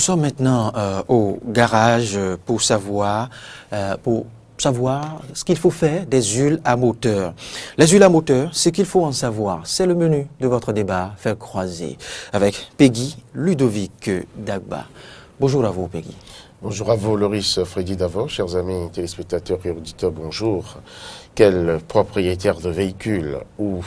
sommes maintenant au garage pour savoir ce qu'il faut faire des huiles à moteur. Les huiles à moteur, ce qu'il faut en savoir, c'est le menu de votre débat Faire croiser avec Peggy Ludovic Dagba. Bonjour à vous, Peggy. Bonjour à vous, Loris Freddy Davos, chers amis téléspectateurs et auditeurs, bonjour. Quel propriétaire de véhicule ou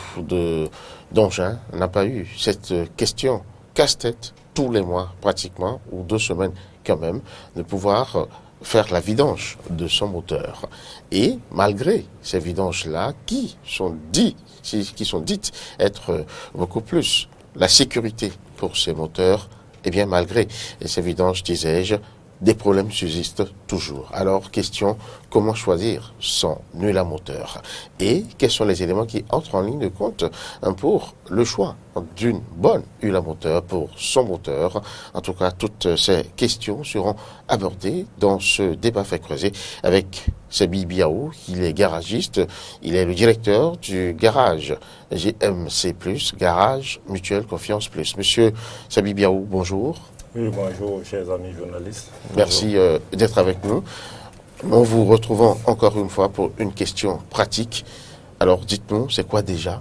d'engin n'a pas eu cette question casse-tête tous les mois pratiquement, ou 2 semaines quand même, de pouvoir faire la vidange de son moteur. Et malgré ces vidanges-là, qui sont dites être beaucoup plus la sécurité pour ces moteurs, eh bien malgré ces vidanges, disais-je, des problèmes subsistent toujours. Alors, question, comment choisir son huile à moteur? Et quels sont les éléments qui entrent en ligne de compte pour le choix d'une bonne huile à moteur pour son moteur? En tout cas, toutes ces questions seront abordées dans ce débat Fait creuser avec Sabi Biaou. Il est garagiste, il est le directeur du garage GMC+, Garage Mutuelle Confiance Plus. Monsieur Sabi Biaou, bonjour. Oui, bonjour, chers amis journalistes. Merci d'être avec nous. Nous vous retrouvons encore une fois pour une question pratique. Alors, dites-nous, c'est quoi déjà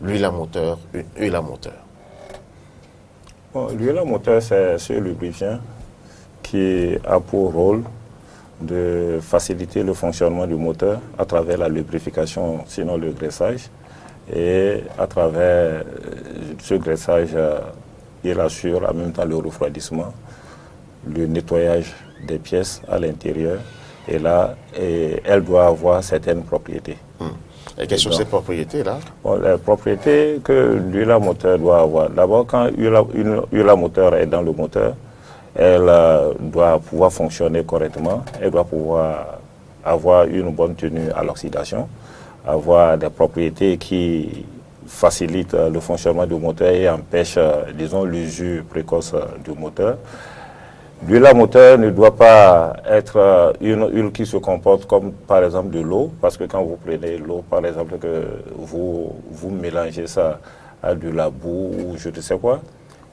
l'huile à moteur, une huile à moteur? Bon, l'huile à moteur, c'est ce lubrifiant qui a pour rôle de faciliter le fonctionnement du moteur à travers la lubrification, sinon le graissage. Et à travers ce graissage, il assure en même temps le refroidissement, le nettoyage des pièces à l'intérieur. Et là, elle doit avoir certaines propriétés. Et quelles sont ces propriétés-là? Bon, les propriétés que l'huile à moteur doit avoir. D'abord, quand une huile à moteur est dans le moteur, elle doit pouvoir fonctionner correctement. Elle doit pouvoir avoir une bonne tenue à l'oxydation, avoir des propriétés qui facilite le fonctionnement du moteur et empêche, disons, l'usure précoce du moteur. L'huile à moteur ne doit pas être une huile qui se comporte comme, par exemple, de l'eau, parce que quand vous prenez l'eau, par exemple, que vous mélangez ça à de la boue ou je ne sais quoi,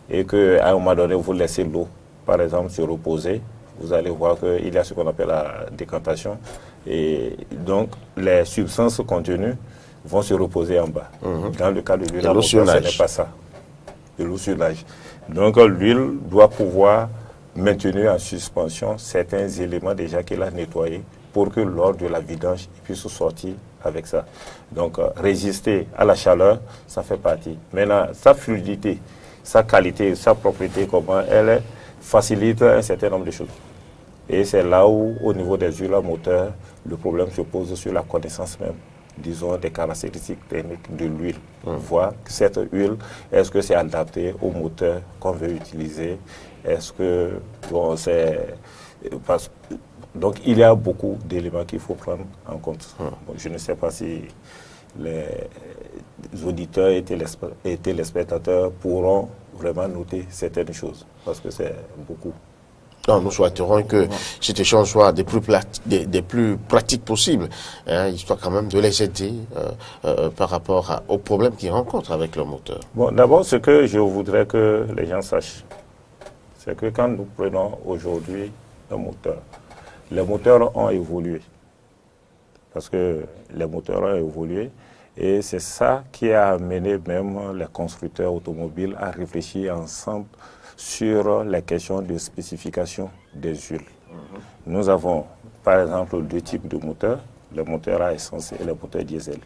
et qu'à un moment donné, vous laissez l'eau, par exemple, se reposer, vous allez voir qu'il y a ce qu'on appelle la décantation. Et donc, les substances contenues vont se reposer en bas. Dans le cas de l'huile à moteur, ce n'est pas ça. De l'eau-sur-nage. Donc l'huile doit pouvoir maintenir en suspension certains éléments déjà qu'elle a nettoyés pour que lors de la vidange, il puisse sortir avec ça. Donc résister à la chaleur, ça fait partie. Maintenant, sa fluidité, sa qualité, sa propriété, comment elle facilite un certain nombre de choses. Et c'est là où, au niveau des huiles à moteur, le problème se pose sur la connaissance même, disons, des caractéristiques techniques de l'huile. Voir cette huile, est-ce que c'est adapté au moteur qu'on veut utiliser? Est-ce que, bon, donc, il y a beaucoup d'éléments qu'il faut prendre en compte. Bon, je ne sais pas si les auditeurs et téléspectateurs pourront vraiment noter certaines choses, parce que c'est beaucoup. Non, nous souhaiterons que cet échange soit des plus pratiques possibles, histoire quand même de les aider par rapport aux problèmes qu'ils rencontrent avec leur moteur. Bon, d'abord, ce que je voudrais que les gens sachent, c'est que quand nous prenons aujourd'hui un moteur, les moteurs ont évolué. Parce que les moteurs ont évolué et c'est ça qui a amené même les constructeurs automobiles à réfléchir ensemble sur les questions de spécification des huiles. Nous avons, par exemple, 2 types de moteurs, le moteur à essence et le moteur diesel.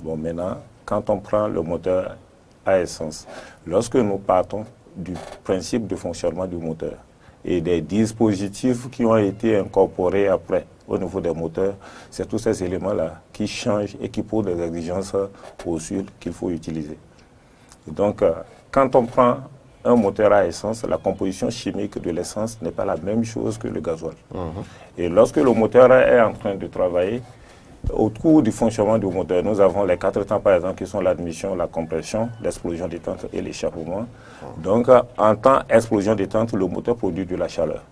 Bon, maintenant, quand on prend le moteur à essence, lorsque nous partons du principe de fonctionnement du moteur et des dispositifs qui ont été incorporés après au niveau des moteurs, c'est tous ces éléments-là qui changent et qui posent des exigences aux huiles qu'il faut utiliser. Et donc, quand on prend un moteur à essence, la composition chimique de l'essence n'est pas la même chose que le gasoil. Et lorsque le moteur est en train de travailler, au cours du fonctionnement du moteur, nous avons les 4 temps, par exemple, qui sont l'admission, la compression, l'explosion détente et l'échappement. Donc, en temps explosion détente, le moteur produit de la chaleur.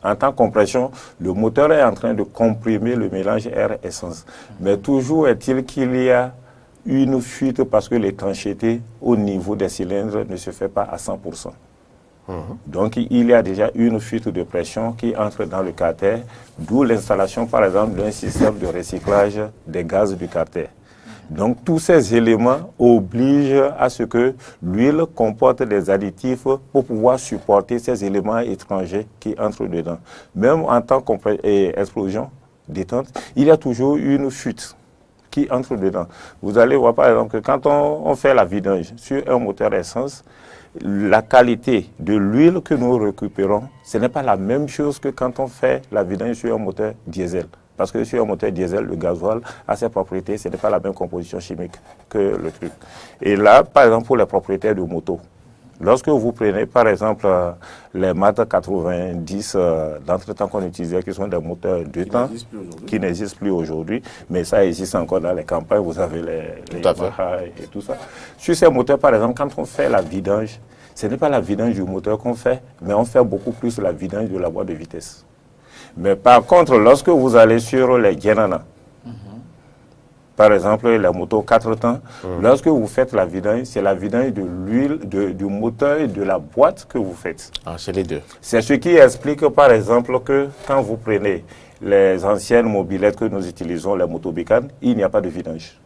En temps compression, le moteur est en train de comprimer le mélange air-essence. Mais toujours est-il qu'il y a une fuite parce que l'étanchéité au niveau des cylindres ne se fait pas à 100%. Donc, il y a déjà une fuite de pression qui entre dans le carter, d'où l'installation, par exemple, d'un système de recyclage des gaz du carter. Donc, tous ces éléments obligent à ce que l'huile comporte des additifs pour pouvoir supporter ces éléments étrangers qui entrent dedans. Même en temps d'explosion, détente, il y a toujours une fuite qui entre dedans. Vous allez voir, par exemple, que quand on fait la vidange sur un moteur essence, la qualité de l'huile que nous récupérons, ce n'est pas la même chose que quand on fait la vidange sur un moteur diesel. Parce que sur un moteur diesel, le gasoil a ses propriétés, ce n'est pas la même composition chimique que le truc. Et là, par exemple, pour les propriétaires de moto, lorsque vous prenez, par exemple, les Mazda 90 d'entretemps qu'on utilisait, qui sont des moteurs deux temps, qui n'existent plus aujourd'hui, mais ça existe encore dans les campagnes, vous avez les Yamaha et tout ça. Sur ces moteurs, par exemple, quand on fait la vidange, ce n'est pas la vidange du moteur qu'on fait, mais on fait beaucoup plus la vidange de la boîte de vitesse. Mais par contre, lorsque vous allez sur les Genana, par exemple, la moto 4 temps, lorsque vous faites la vidange, c'est la vidange de l'huile, du moteur et de la boîte que vous faites. Ah, c'est les deux. C'est ce qui explique, par exemple, que quand vous prenez les anciennes mobylettes que nous utilisons, les motobécanes, il n'y a pas de vidange.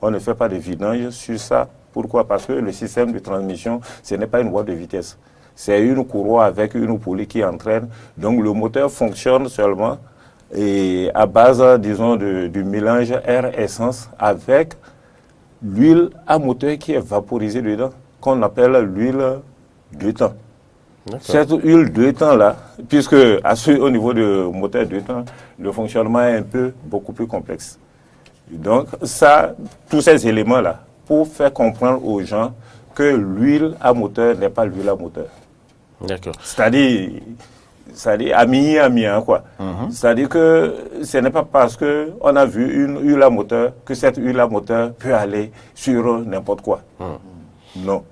On ne fait pas de vidange sur ça. Pourquoi? Parce que le système de transmission, ce n'est pas une boîte de vitesse. C'est une courroie avec une poulie qui entraîne. Donc le moteur fonctionne seulement et à base, disons, du mélange air-essence avec l'huile à moteur qui est vaporisée dedans, qu'on appelle l'huile deux temps. Cette huile deux temps là, puisque au niveau du moteur deux temps, le fonctionnement est beaucoup plus complexe. Donc ça, tous ces éléments là, pour faire comprendre aux gens que l'huile à moteur n'est pas l'huile à moteur. D'accord. C'est-à-dire à mi quoi. C'est-à-dire que ce n'est pas parce qu'on a vu une huile à moteur que cette huile à moteur peut aller sur n'importe quoi. Non.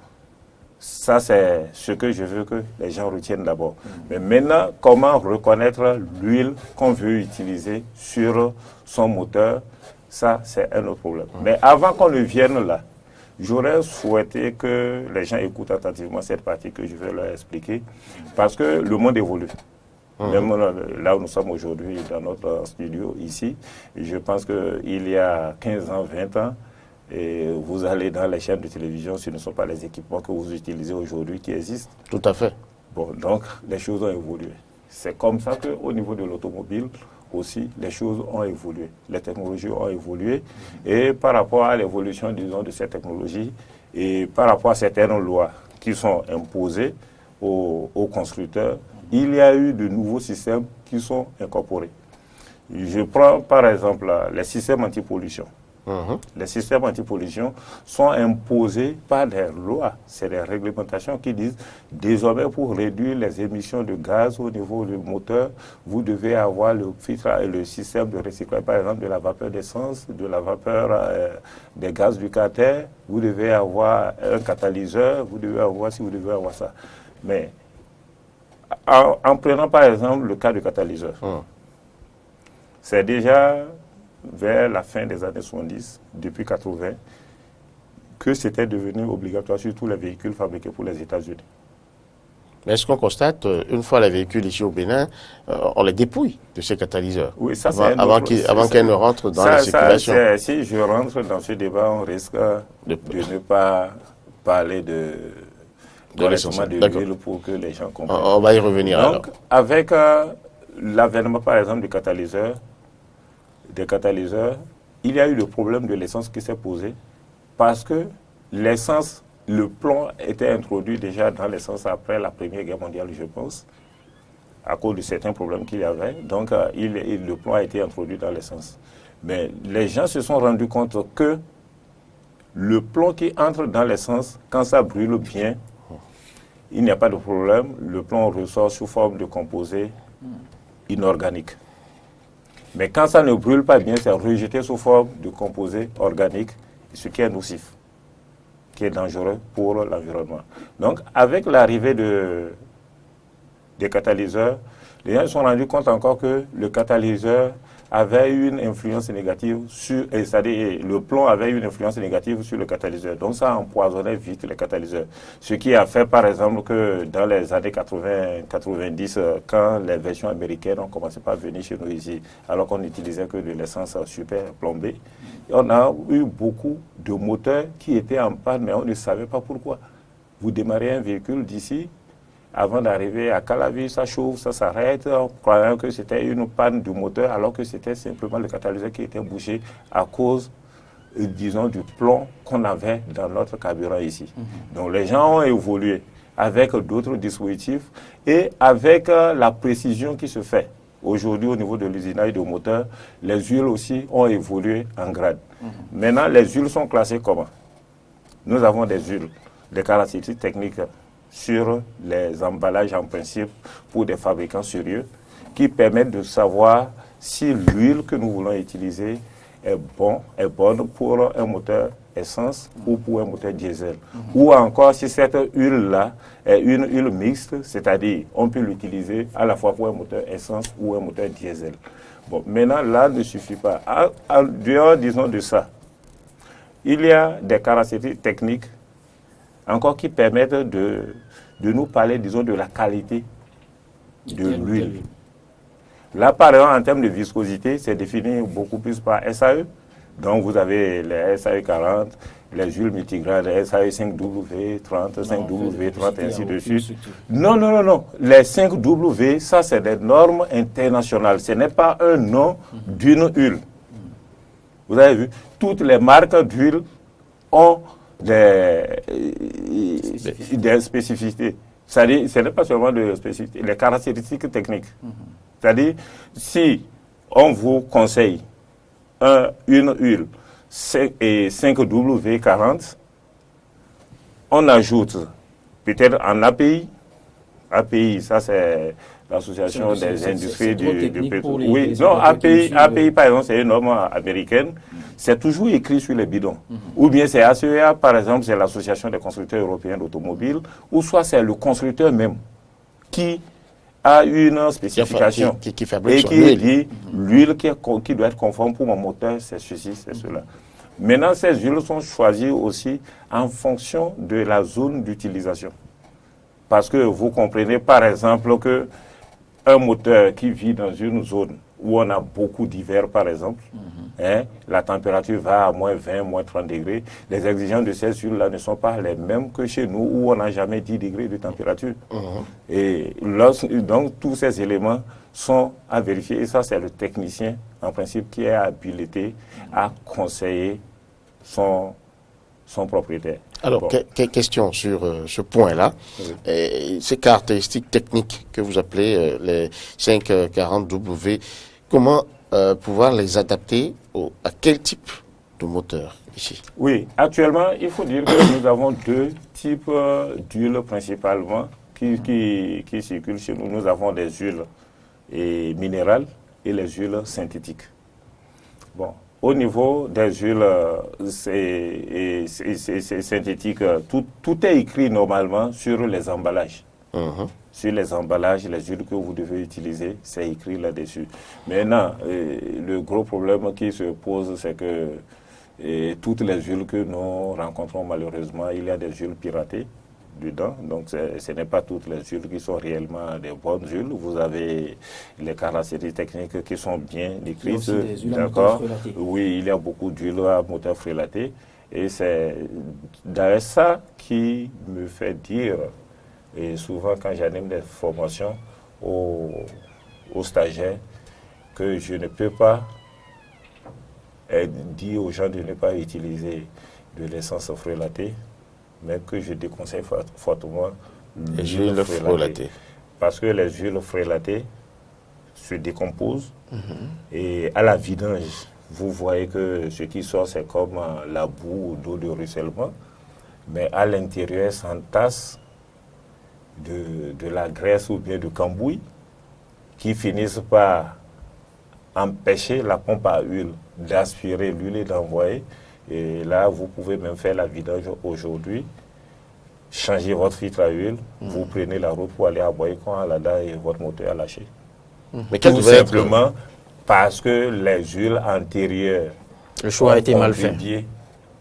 Ça, c'est ce que je veux que les gens retiennent d'abord. Mais maintenant, comment reconnaître l'huile qu'on veut utiliser sur son moteur, ça, c'est un autre problème. Mais avant qu'on ne vienne là, j'aurais souhaité que les gens écoutent attentivement cette partie que je vais leur expliquer, parce que le monde évolue. Même là où nous sommes aujourd'hui, dans notre studio ici, je pense qu'il y a 15 ans, 20 ans, et vous allez dans les chaînes de télévision, ce ne sont pas les équipements que vous utilisez aujourd'hui qui existent. Tout à fait. Bon, donc les choses ont évolué. C'est comme ça qu'au niveau de l'automobile aussi, les choses ont évolué. Les technologies ont évolué. Et par rapport à l'évolution, disons, de ces technologies, et par rapport à certaines lois qui sont imposées aux constructeurs, il y a eu de nouveaux systèmes qui sont incorporés. Je prends par exemple les systèmes anti-pollution. Les systèmes anti-pollution sont imposés par des lois. C'est des réglementations qui disent désormais pour réduire les émissions de gaz au niveau du moteur, vous devez avoir le filtre et le système de recyclage, par exemple de la vapeur d'essence, de la vapeur des gaz du carter. Vous devez avoir un catalyseur, vous devez avoir ça. Mais en prenant par exemple le cas du catalyseur, c'est déjà vers la fin des années 70, depuis 80, que c'était devenu obligatoire sur tous les véhicules fabriqués pour les États-Unis. Mais est-ce qu'on constate, une fois les véhicules ici au Bénin, on les dépouille de ces catalyseurs, oui, ça, avant qu'elles ne rentrent dans la circulation? Si je rentre dans ce débat, on risque de ne pas parler de l'huile pour que les gens comprennent. On va y revenir. Donc, avec l'avènement, par exemple, des catalyseurs, il y a eu le problème de l'essence qui s'est posé parce que l'essence, le plomb était introduit déjà dans l'essence après la Première Guerre mondiale, je pense, à cause de certains problèmes qu'il y avait. Donc, le plomb a été introduit dans l'essence. Mais les gens se sont rendus compte que le plomb qui entre dans l'essence, quand ça brûle bien, il n'y a pas de problème. Le plomb ressort sous forme de composé inorganique. Mais quand ça ne brûle pas bien, c'est rejeté sous forme de composé organique, ce qui est nocif, qui est dangereux pour l'environnement. Donc, avec l'arrivée des catalyseurs, les gens se sont rendus compte encore que le catalyseur avait une influence négative sur, c'est-à-dire le plomb avait une influence négative sur le catalyseur. Donc ça empoisonnait vite les catalyseurs. Ce qui a fait par exemple que dans les années 80-90, quand les versions américaines ont commencé à venir chez nous ici, alors qu'on n'utilisait que de l'essence super plombée, on a eu beaucoup de moteurs qui étaient en panne, mais on ne savait pas pourquoi. Vous démarrez un véhicule d'ici, avant d'arriver à Calavi, ça chauffe, ça s'arrête, en croyant que c'était une panne du moteur, alors que c'était simplement le catalyseur qui était bouché à cause, disons, du plomb qu'on avait dans notre carburant ici. Donc les gens ont évolué avec d'autres dispositifs et avec la précision qui se fait. Aujourd'hui, au niveau de l'usinage de moteur, les huiles aussi ont évolué en grade. Maintenant, les huiles sont classées comment? Nous avons des huiles, des caractéristiques techniques sur les emballages en principe pour des fabricants sérieux qui permettent de savoir si l'huile que nous voulons utiliser est bonne pour un moteur essence ou pour un moteur diesel. Ou encore si cette huile-là est une huile mixte, c'est-à-dire on peut l'utiliser à la fois pour un moteur essence ou un moteur diesel. Bon, maintenant, là ne suffit pas. En dehors, disons, de ça, il y a des caractéristiques techniques encore qui permettent de nous parler, disons, de la qualité de l'huile. Là, par exemple, en termes de viscosité, c'est défini beaucoup plus par SAE. Donc, vous avez les SAE 40, les huiles multigrades, les SAE 5W, 30, 5W30, et ainsi de suite. Non. Les 5W, ça, c'est des normes internationales. Ce n'est pas un nom d'une huile. Vous avez vu, toutes les marques d'huile ont des spécificités. C'est-à-dire, ce n'est pas seulement des spécificités, les caractéristiques techniques. C'est-à-dire, si on vous conseille une huile 5W40, on ajoute peut-être en API. API, ça c'est l'association des industries du pétrole. Oui, non, API, par exemple, c'est une norme américaine. C'est toujours écrit sur les bidons. Ou bien c'est ACEA, par exemple, c'est l'association des constructeurs européens d'automobiles, ou soit c'est le constructeur même qui a une spécification qui fabrique et son qui huile. dit l'huile qui doit être conforme pour mon moteur, c'est ceci, c'est cela. Maintenant, ces huiles sont choisies aussi en fonction de la zone d'utilisation. Parce que vous comprenez, par exemple, que un moteur qui vit dans une zone où on a beaucoup d'hiver, par exemple, la température va à moins 20, moins 30 degrés. Les exigences de ces huiles-là ne sont pas les mêmes que chez nous, où on n'a jamais 10 degrés de température. Et donc, tous ces éléments sont à vérifier. Et ça, c'est le technicien, en principe, qui est habilité à conseiller son propriétaire. Alors, Bon. question sur ce point-là. Ces caractéristiques techniques que vous appelez les 540W, comment pouvoir les adapter à quel type de moteur ici? Oui, actuellement, il faut dire que nous avons deux types d'huiles principalement qui circulent chez nous. Nous avons des huiles minérales et les huiles synthétiques. Bon. Au niveau des huiles synthétiques, tout est écrit normalement sur les emballages. Sur les emballages, les huiles que vous devez utiliser, c'est écrit là-dessus. Maintenant, le gros problème qui se pose, c'est que toutes les huiles que nous rencontrons, malheureusement, il y a des huiles piratées dedans. Donc, ce n'est pas toutes les huiles qui sont réellement des bonnes huiles. Vous avez les caractéristiques techniques qui sont bien décrites. D'accord. Oui, il y a beaucoup d'huiles à moteur frélaté. Et c'est d'ailleurs ça qui me fait dire, et souvent quand j'anime des formations aux stagiaires, que je ne peux pas dire aux gens de ne pas utiliser de l'essence frélatée, mais que je déconseille fortement l'huile frélatée. Parce que les huiles frélatées se décomposent et à la vidange, vous voyez que ce qui sort, c'est comme la boue ou d'eau de ruissellement, mais à l'intérieur s'entasse de la graisse ou bien du cambouis qui finissent par empêcher la pompe à huile d'aspirer l'huile et d'envoyer. Et là, vous pouvez même faire la vidange aujourd'hui, changer votre filtre à huile, vous prenez la route pour aller aboyer quand la dalle et votre moteur a lâché. Mais quel Tout devrait simplement parce que les huiles antérieures Le choix a été mal fait. contribué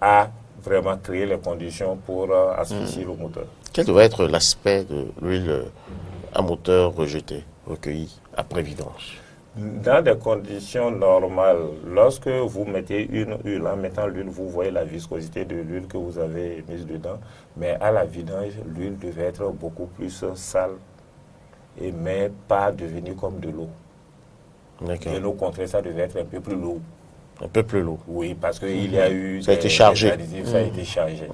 à vraiment créer les conditions pour asphyxier le moteur. Quel doit être l'aspect de l'huile à moteur rejetée, recueillie après vidange? Dans des conditions normales, lorsque vous mettez une huile, en mettant l'huile, vous voyez la viscosité de l'huile que vous avez mise dedans. Mais à la vidange, l'huile devait être beaucoup plus sale, mais pas devenir comme de l'eau. D'accord. Bien au contraire, ça devait être un peu plus lourd. Un peu plus lourd. Oui, parce qu'il y a eu... Ça a été chargé. Ça a été chargé.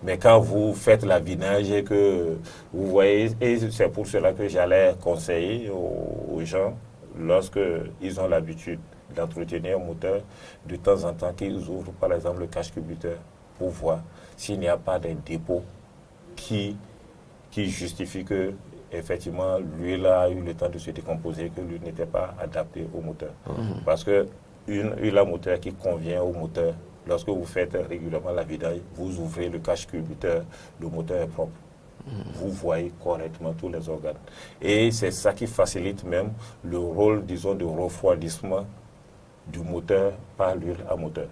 Mais quand vous faites la vidange et que vous voyez, et c'est pour cela que j'allais conseiller aux gens, lorsqu'ils ont l'habitude d'entretenir un moteur, de temps en temps qu'ils ouvrent par exemple le cache-cubiteur pour voir s'il n'y a pas des dépôts qui justifient que effectivement l'huile a eu le temps de se décomposer, que l'huile n'était pas adaptée au moteur. Parce que une huile à moteur qui convient au moteur, lorsque vous faites régulièrement la vidange, vous ouvrez le cache-cubiteur, le moteur est propre. Vous voyez correctement tous les organes. Et c'est ça qui facilite même le rôle, disons, de refroidissement du moteur par l'huile à moteur.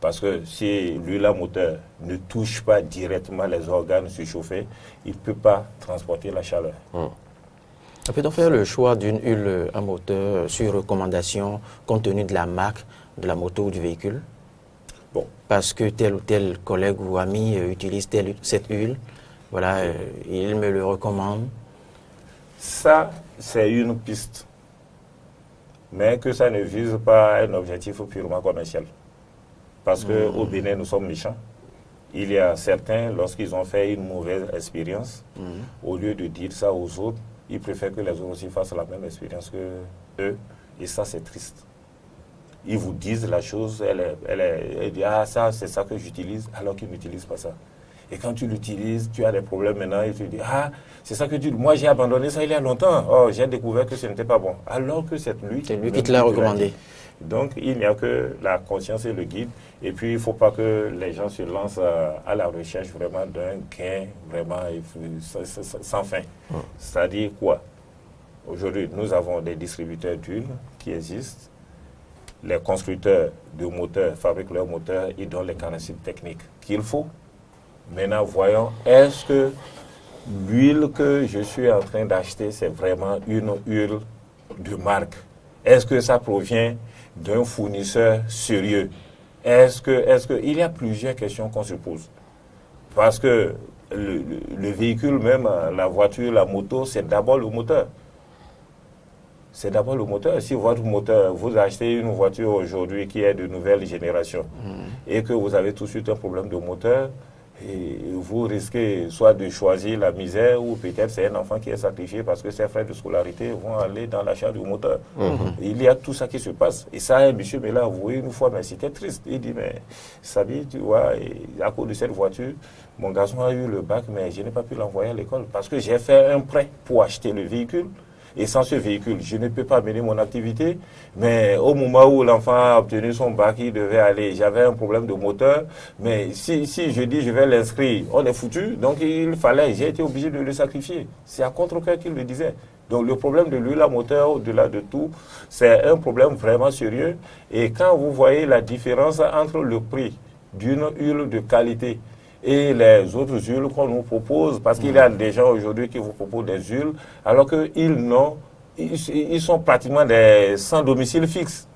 Parce que si l'huile à moteur ne touche pas directement les organes surchauffés, il ne peut pas transporter la chaleur. Peut-on faire le choix d'une huile à moteur sur recommandation compte tenu de la marque de la moto ou du véhicule? Bon. Parce que tel ou tel collègue ou ami utilise cette huile, voilà, il me le recommande. Ça, c'est une piste. Mais que ça ne vise pas un objectif purement commercial. Parce qu'au Bénin, nous sommes méchants. Il y a certains, lorsqu'ils ont fait une mauvaise expérience, au lieu de dire ça aux autres, ils préfèrent que les autres aussi fassent la même expérience que eux. Et ça, c'est triste. Ils vous disent la chose, elle dit, ah, ça, c'est ça que j'utilise, alors qu'ils n'utilisent pas ça. Et quand tu l'utilises, tu as des problèmes maintenant, et tu dis, ah, c'est ça que tu... Moi, j'ai abandonné ça il y a longtemps. Oh, j'ai découvert que ce n'était pas bon. Alors que c'est lui qui te l'a recommandé. Donc, il n'y a que la conscience et le guide. Et puis, il ne faut pas que les gens se lancent à la recherche vraiment d'un gain vraiment sans fin. C'est-à-dire quoi? Aujourd'hui, nous avons des distributeurs d'huile qui existent. Les constructeurs de moteurs fabriquent leurs moteurs, ils donnent les caractéristiques techniques qu'il faut. Maintenant, voyons, est-ce que l'huile que je suis en train d'acheter, c'est vraiment une huile de marque? Est-ce que ça provient d'un fournisseur sérieux? Il y a plusieurs questions qu'on se pose. Parce que le véhicule même, la voiture, la moto, c'est d'abord le moteur. C'est d'abord le moteur. Si votre moteur, vous achetez une voiture aujourd'hui qui est de nouvelle génération et que vous avez tout de suite un problème de moteur, et vous risquez soit de choisir la misère ou peut-être c'est un enfant qui est sacrifié parce que ses frais de scolarité vont aller dans l'achat du moteur. Il y a tout ça qui se passe. Et ça, un monsieur me l'a avoué une fois, mais c'était triste. Il dit, mais Sabi, tu vois, à cause de cette voiture, mon garçon a eu le bac, mais je n'ai pas pu l'envoyer à l'école parce que j'ai fait un prêt pour acheter le véhicule. Et sans ce véhicule, je ne peux pas mener mon activité. Mais au moment où l'enfant a obtenu son bac, il devait aller. J'avais un problème de moteur. Mais si je dis je vais l'inscrire, on est foutu. Donc j'ai été obligé de le sacrifier. C'est à contre-cœur qu'il le disait. Donc le problème de l'huile à moteur, au-delà de tout, c'est un problème vraiment sérieux. Et quand vous voyez la différence entre le prix d'une huile de qualité et les autres huiles qu'on nous propose, parce qu'il y a des gens aujourd'hui qui vous proposent des huiles, alors qu'ils sont pratiquement sans domicile fixe.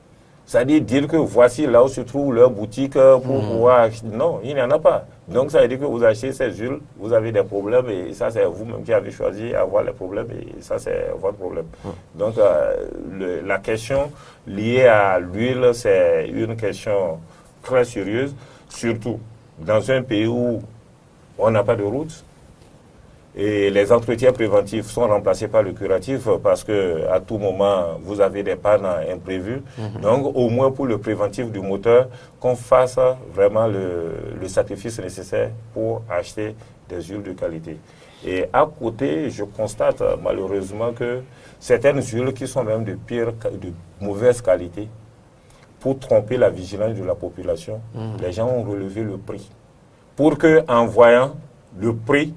C'est-à-dire dire que voici là où se trouve leur boutique pour pouvoir... Non, il n'y en a pas. Donc ça veut dire que vous achetez ces huiles, vous avez des problèmes et ça c'est vous-même qui avez choisi d'avoir les problèmes et ça c'est votre problème. Donc la question liée à l'huile, c'est une question très sérieuse, surtout dans un pays où on n'a pas de route et les entretiens préventifs sont remplacés par le curatif parce que à tout moment vous avez des pannes imprévues. Donc au moins pour le préventif du moteur, qu'on fasse vraiment le sacrifice nécessaire pour acheter des huiles de qualité. Et à côté, je constate malheureusement que certaines huiles qui sont même de mauvaise qualité, pour tromper la vigilance de la population, les gens ont relevé le prix. Pour qu'en voyant le prix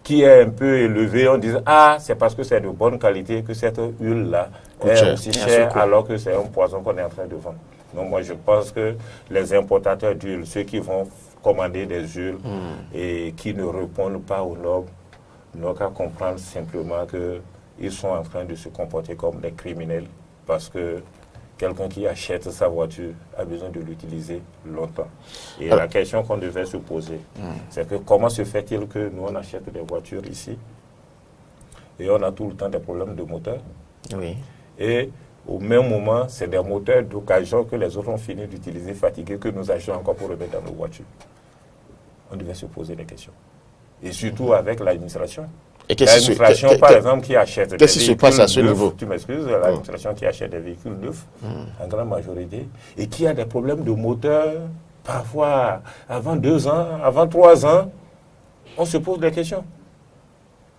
qui est un peu élevé, on dit ah, c'est parce que c'est de bonne qualité que cette huile-là est aussi chère, alors que c'est un poison qu'on est en train de vendre. Donc moi je pense que les importateurs d'huile, ceux qui vont commander des huiles et qui ne répondent pas aux normes, n'ont qu'à comprendre simplement qu'ils sont en train de se comporter comme des criminels parce que quelqu'un qui achète sa voiture a besoin de l'utiliser longtemps. Et la question qu'on devait se poser, c'est que comment se fait-il que nous on achète des voitures ici et on a tout le temps des problèmes de moteur. Oui. Et au même moment, c'est des moteurs d'occasion que les autres ont fini d'utiliser, fatigués, que nous achetons encore pour remettre dans nos voitures. On devait se poser des questions. Et surtout avec l'administration. L'administration, par exemple, qui achète des véhicules neufs. Qu'est-ce qui se passe à ce niveau? Tu m'excuses, l'administration qui achète des véhicules neufs, en grande majorité, et qui a des problèmes de moteur, parfois avant 2 ans, avant 3 ans, on se pose des questions.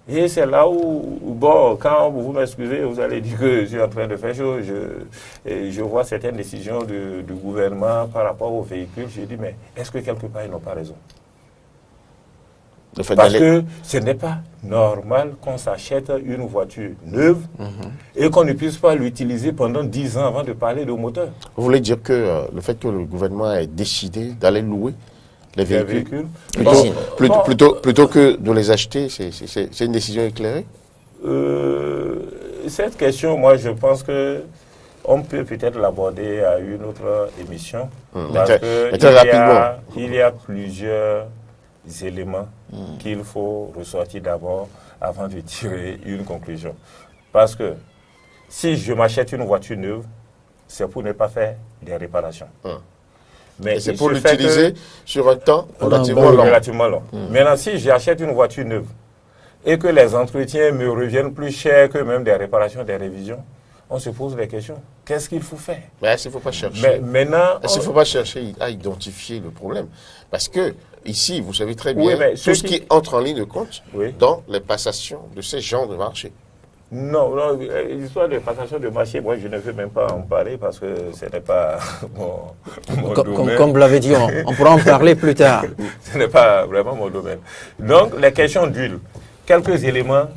Et c'est là où, bon, quand vous m'excusez, vous allez dire que je suis en train de faire chose. Je vois certaines décisions du gouvernement par rapport aux véhicules. Je dis, mais est-ce que quelque part, ils n'ont pas raison? Parce que ce n'est pas normal qu'on s'achète une voiture neuve et qu'on ne puisse pas l'utiliser pendant 10 ans avant de parler de moteur. Vous voulez dire que le fait que le gouvernement ait décidé d'aller louer les véhicules plutôt que de les acheter, c'est une décision éclairée? Cette question, moi, je pense que on peut peut-être l'aborder à une autre émission. Parce qu'il y a plusieurs éléments qu'il faut ressortir d'abord avant de tirer une conclusion. Parce que si je m'achète une voiture neuve, c'est pour ne pas faire des réparations. Mais c'est pour l'utiliser sur un temps relativement long. Maintenant, si j'achète une voiture neuve et que les entretiens me reviennent plus cher que même des réparations, des révisions, on se pose des questions. Qu'est-ce qu'il faut faire? Mais est-ce qu'il ne faut pas chercher, il faut pas chercher à identifier le problème? Parce que ici, vous savez très bien, tout ce qui entre en ligne de compte dans les passations de ces genres de marché. Non, l'histoire de passation de marché, moi je ne veux même pas en parler parce que ce n'est pas mon domaine. Comme vous l'avez dit, on pourra en parler plus tard. Ce n'est pas vraiment mon domaine. Donc, les questions d'huile. Quelques éléments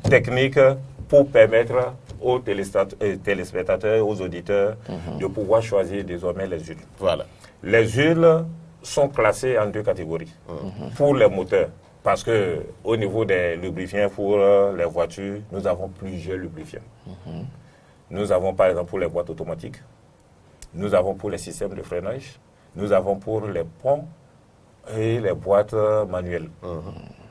techniques pour permettre aux téléspectateurs, aux auditeurs de pouvoir choisir désormais les huiles. Voilà. Les huiles sont classées en 2 catégories. Pour les moteurs, parce que au niveau des lubrifiants pour les voitures, nous avons plusieurs lubrifiants. Nous avons par exemple pour les boîtes automatiques, nous avons pour les systèmes de freinage, nous avons pour les pompes et les boîtes manuelles.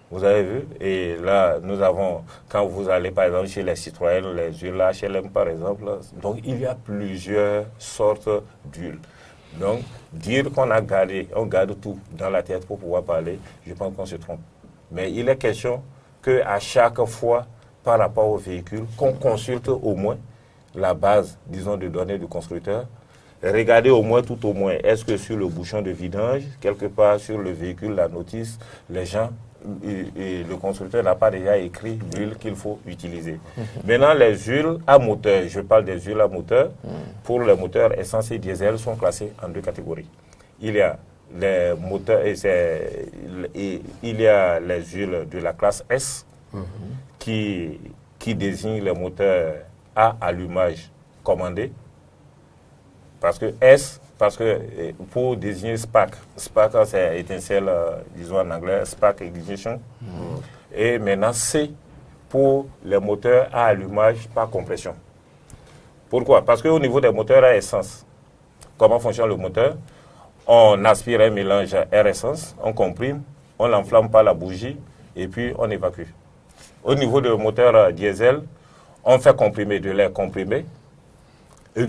Vous avez vu? Et là, nous avons, quand vous allez par exemple chez les Citroën, les huiles HLM par exemple, donc il y a plusieurs sortes d'huiles. Donc, dire qu'on a gardé, on garde tout dans la tête pour pouvoir parler, je pense qu'on se trompe. Mais il est question qu'à chaque fois, par rapport au véhicule, qu'on consulte au moins la base, disons, de données du constructeur. Regardez au moins, tout au moins, est-ce que sur le bouchon de vidange, quelque part sur le véhicule, la notice, les gens, et le constructeur n'a pas déjà écrit l'huile qu'il faut utiliser. Maintenant, les huiles à moteur, je parle des huiles à moteur, pour les moteurs essence et diesel sont classés en 2 catégories. Il y a les moteurs, il y a les huiles de la classe S qui désignent les moteurs à allumage commandé. Parce que pour désigner spark, c'est étincelle, disons en anglais, spark ignition. Et maintenant C pour les moteurs à allumage par compression. Pourquoi? Parce qu'au niveau des moteurs à essence, comment fonctionne le moteur? On aspire un mélange air-essence, on comprime, on l'enflamme par la bougie et puis on évacue. Au niveau du moteur diesel, on fait comprimer de l'air comprimé.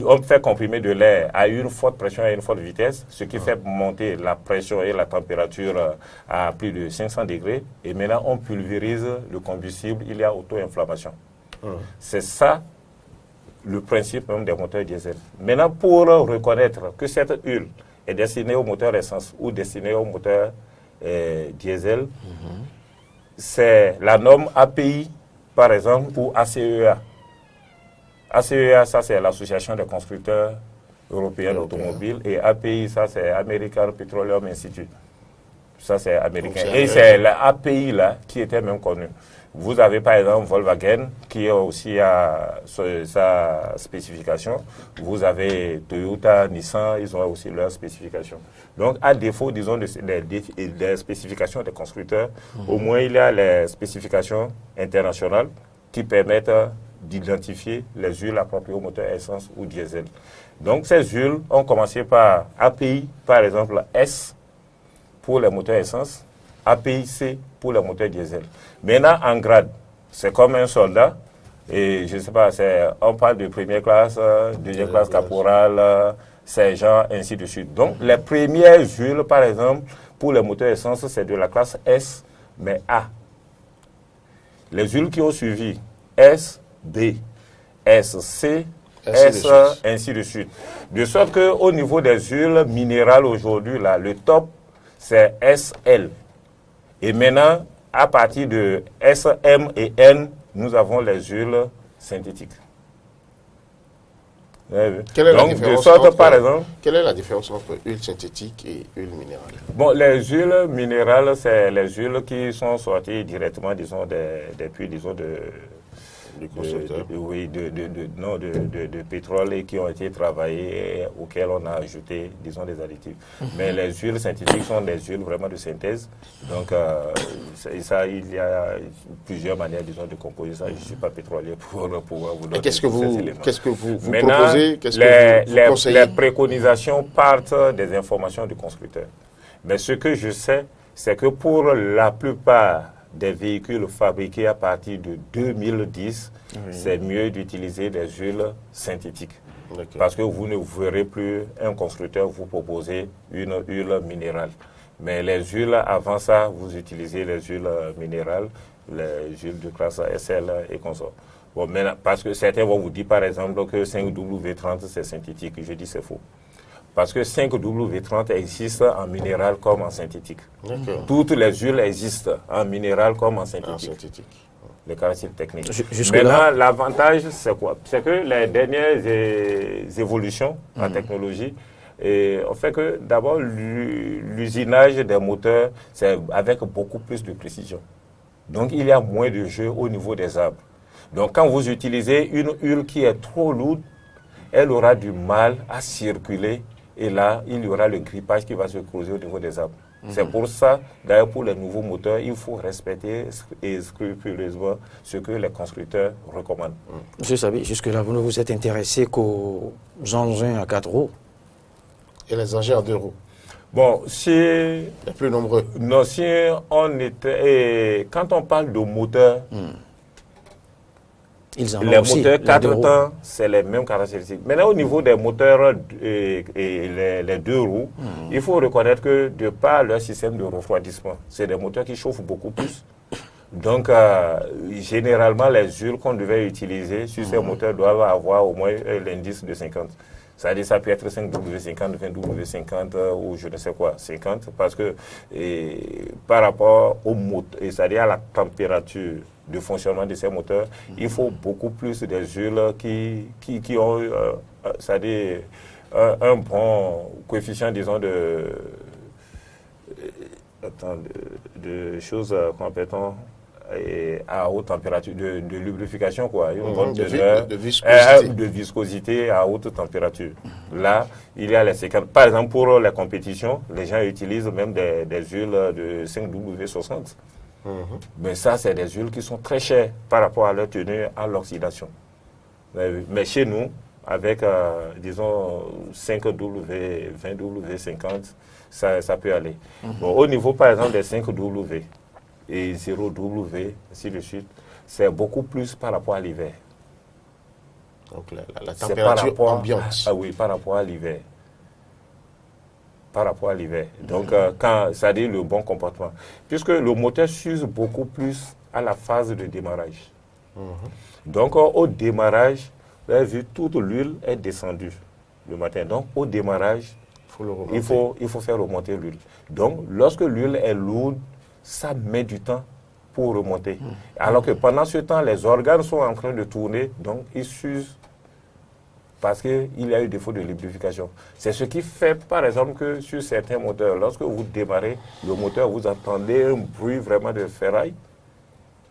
On fait comprimer de l'air à une forte pression et à une forte vitesse, ce qui fait monter la pression et la température à plus de 500 degrés. Et maintenant, on pulvérise le combustible, il y a auto-inflammation. C'est ça le principe même des moteurs diesel. Maintenant, pour reconnaître que cette huile est destinée au moteur essence ou destinée au moteur diesel, c'est la norme API, par exemple, ou ACEA. ACEA, ça c'est l'Association des constructeurs européens d'automobiles, et API, ça c'est American Petroleum Institute. Ça, c'est américain. Donc, Et c'est l'API là qui était même connu. Vous avez par exemple Volkswagen qui aussi a sa spécification. Vous avez Toyota, Nissan, ils ont aussi leur spécification. Donc, à défaut, disons, des spécifications des constructeurs, au moins il y a les spécifications internationales qui permettent d'identifier les huiles appropriées au moteur essence ou diesel. Donc, ces huiles ont commencé par API, par exemple S pour les moteurs essence, API C pour les moteurs diesel. Maintenant, en grade, c'est comme un soldat, et je ne sais pas, on parle de première classe, deuxième classe caporal, sergent, ainsi de suite. Donc, les premières huiles, par exemple, pour les moteurs essence, c'est de la classe S, mais A. Les huiles qui ont suivi, S, B, S, C, S, ainsi de suite. De sorte qu'au niveau des huiles minérales aujourd'hui, là, le top, c'est SL. Et maintenant, à partir de S, M et N, nous avons les huiles synthétiques. Quelle est, donc, de sorte, par exemple, quelle est la différence entre huile synthétique et huile minérale? Bon, les huiles minérales, c'est les huiles qui sont sorties directement, disons, des puits, disons, de pétrole et qui ont été travaillées, auxquelles on a ajouté, disons, des additifs. Mais les huiles synthétiques sont des huiles vraiment de synthèse. Donc, ça, il y a plusieurs manières, disons, de composer ça. Je ne suis pas pétrolier pour pouvoir vous donner. Qu'est-ce que vous Maintenant, proposez? Qu'est-ce que vous conseillez? Les préconisations partent des informations du constructeur. Mais ce que je sais, c'est que pour la plupart des véhicules fabriqués à partir de 2010, c'est mieux d'utiliser des huiles synthétiques. Parce que vous ne verrez plus un constructeur vous proposer une huile minérale. Mais les huiles, avant ça, vous utilisez les huiles minérales, les huiles de classe SL et consorts. Bon, maintenant, parce que certains vont vous dire, par exemple, que 5W30, c'est synthétique. Je dis c'est faux. Parce que 5W30 existe en minéral comme en synthétique. Toutes les huiles existent en minéral comme en synthétique. Les caractéristiques techniques. Maintenant, l'avantage, c'est quoi? C'est que les dernières évolutions en technologie ont fait que d'abord, l'usinage des moteurs, c'est avec beaucoup plus de précision. Donc, il y a moins de jeu au niveau des arbres. Donc, quand vous utilisez une huile qui est trop lourde, elle aura du mal à circuler. Et là, il y aura le grippage qui va se creuser au niveau des arbres. C'est pour ça, d'ailleurs, pour les nouveaux moteurs, il faut respecter scrupuleusement ce que les constructeurs recommandent. Monsieur Sabi, jusque-là, vous ne vous êtes intéressé qu'aux engins à 4 roues? Et les engins à 2 roues? Bon, si... Les plus nombreux. Non, si on était... Et quand on parle de moteurs... Les moteurs 4 temps, c'est les mêmes caractéristiques. Maintenant, au niveau des moteurs et les 2 roues, il faut reconnaître que de par leur système de refroidissement, c'est des moteurs qui chauffent beaucoup plus. Donc, généralement, les huiles qu'on devait utiliser sur ces moteurs doivent avoir au moins l'indice de 50. C'est-à-dire ça peut être 5W50, 20W50 ou je ne sais quoi, 50, parce que par rapport au moteur, c'est-à-dire à la température de fonctionnement de ces moteurs, il faut beaucoup plus des huiles qui ont c'est-à-dire un bon coefficient, disons, de choses, comment appelle-t-on, à haute température, de lubrification, quoi. Une bonne teneur, de viscosité à haute température. Là, il y a les séquences. Par exemple, pour les compétitions, les gens utilisent même des huiles de 5W60. Mais ça, c'est des huiles qui sont très chères par rapport à leur tenue à l'oxydation. Mais chez nous, avec, disons, 5W, 20W50, ça peut aller. Bon, au niveau, par exemple, des 5W et 0W, ainsi de suite, c'est beaucoup plus par rapport à l'hiver. Donc, la température ambiante. Ah oui, par rapport à l'hiver. Par rapport à l'hiver. Donc, ça dit le bon comportement. Puisque le moteur s'use beaucoup plus à la phase de démarrage. Donc, au démarrage, vous avez vu, toute l'huile est descendue le matin. Donc, au démarrage, il faut faire remonter l'huile. Donc, lorsque l'huile est lourde, ça met du temps pour remonter. Alors que pendant ce temps, les organes sont en train de tourner, donc ils s'usent parce qu'il y a eu défaut de lubrification. C'est ce qui fait, par exemple, que sur certains moteurs, lorsque vous démarrez le moteur, vous entendez un bruit vraiment de ferraille,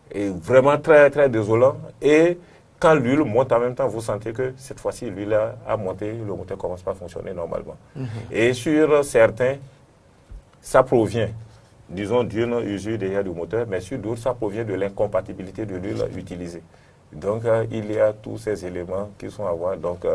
et vraiment très, très désolant. Et quand l'huile monte en même temps, vous sentez que cette fois-ci, l'huile a monté, le moteur ne commence pas à fonctionner normalement. Et sur certains, ça provient, disons, d'une usure déjà du moteur, mais sur d'autres, ça provient de l'incompatibilité de l'huile utilisée. Donc, il y a tous ces éléments qui sont à voir. Donc,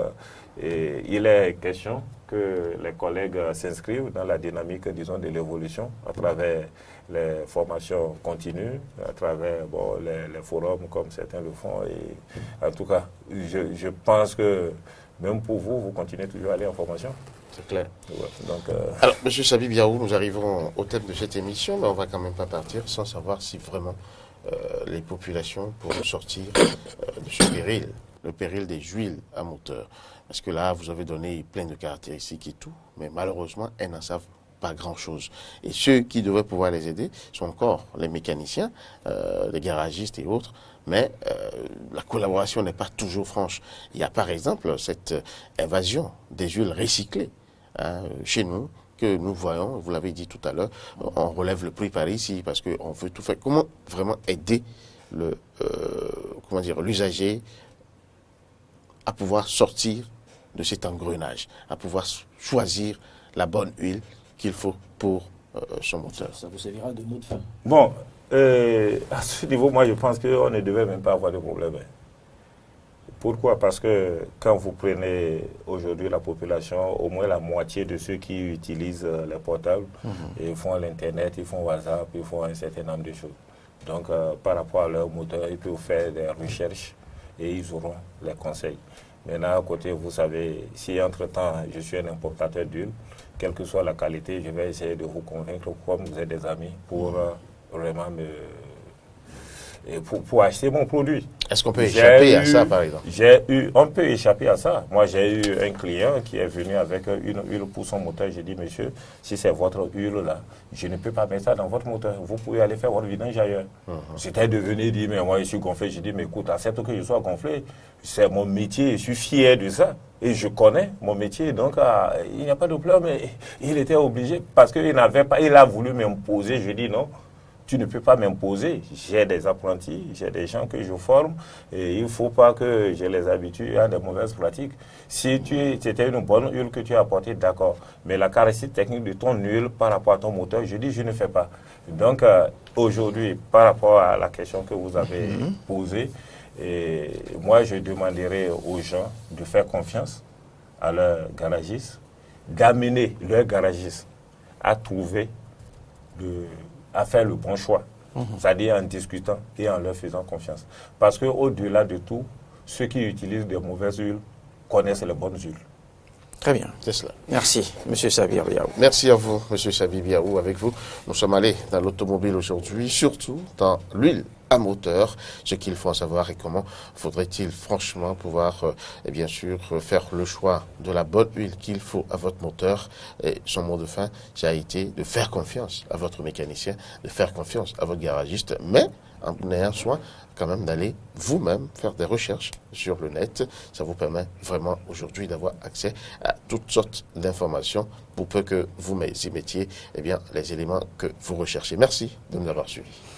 il est question que les collègues s'inscrivent dans la dynamique, disons, de l'évolution à travers les formations continues, à travers les forums comme certains le font. Et, en tout cas, je pense que même pour vous, vous continuez toujours à aller en formation. C'est clair. Ouais, donc, Alors, M. Sabib Yaou, nous arrivons au thème de cette émission, mais on ne va quand même pas partir sans savoir si vraiment les populations pourront sortir de ce péril, le péril des huiles à moteur. Parce que là, vous avez donné plein de caractéristiques et tout, mais malheureusement, elles n'en savent pas grand-chose. Et ceux qui devraient pouvoir les aider sont encore les mécaniciens, les garagistes et autres, mais la collaboration n'est pas toujours franche. Il y a par exemple cette invasion des huiles recyclées chez nous, que nous voyons, vous l'avez dit tout à l'heure, on relève le prix par ici parce qu'on veut tout faire. Comment vraiment aider l'usager à pouvoir sortir de cet engrenage, à pouvoir choisir la bonne huile qu'il faut pour son moteur? Ça vous servira de mot de fin. bon, à ce niveau, moi, je pense qu'on ne devait même pas avoir de problème. Pourquoi? Parce que quand vous prenez aujourd'hui la population, au moins la moitié de ceux qui utilisent les portables, ils font l'Internet, ils font WhatsApp, ils font un certain nombre de choses. Donc, par rapport à leur moteur, ils peuvent faire des recherches et ils auront les conseils. Maintenant, à côté, vous savez, si entre-temps, je suis un importateur d'huile, quelle que soit la qualité, je vais essayer de vous convaincre, comme vous êtes des amis, pour vraiment pour acheter mon produit. Est-ce qu'on peut échapper à ça, par exemple? On peut échapper à ça. Moi, j'ai eu un client qui est venu avec une huile pour son moteur. J'ai dit, monsieur, si c'est votre huile là, je ne peux pas mettre ça dans votre moteur. Vous pouvez aller faire votre vidange ailleurs. C'était devenu, dit, mais moi, je suis gonflé. J'ai dit, mais écoute, accepte que je sois gonflé. C'est mon métier, je suis fier de ça. Et je connais mon métier, donc il n'y a pas de problème. Mais il était obligé, parce qu'il n'avait pas, il a voulu m'imposer. Je dis non. Tu ne peux pas m'imposer. J'ai des apprentis, j'ai des gens que je forme et il ne faut pas que je les habitue à des mauvaises pratiques. Si c'était une bonne huile que tu as apportée, d'accord. Mais la caractéristique technique de ton huile par rapport à ton moteur, je dis je ne fais pas. Donc aujourd'hui, par rapport à la question que vous avez posée, moi je demanderai aux gens de faire confiance à leurs garagistes, d'amener leurs garagistes à trouver à faire le bon choix, c'est-à-dire en discutant et en leur faisant confiance. Parce qu'au-delà de tout, ceux qui utilisent des mauvaises huiles connaissent les bonnes huiles. Très bien. C'est cela. Merci, M. Sabib Yaou. Merci à vous, M. Sabib Yaou. Avec vous, nous sommes allés dans l'automobile aujourd'hui, surtout dans l'huile à moteur, ce qu'il faut en savoir et comment faudrait-il franchement pouvoir, et bien sûr, faire le choix de la bonne huile qu'il faut à votre moteur. Et son mot de fin, ça a été de faire confiance à votre mécanicien, de faire confiance à votre garagiste, mais en ayant soin quand même d'aller vous-même faire des recherches sur le net. Ça vous permet vraiment aujourd'hui d'avoir accès à toutes sortes d'informations pour peu que vous y mettiez les éléments que vous recherchez. Merci de nous avoir suivis.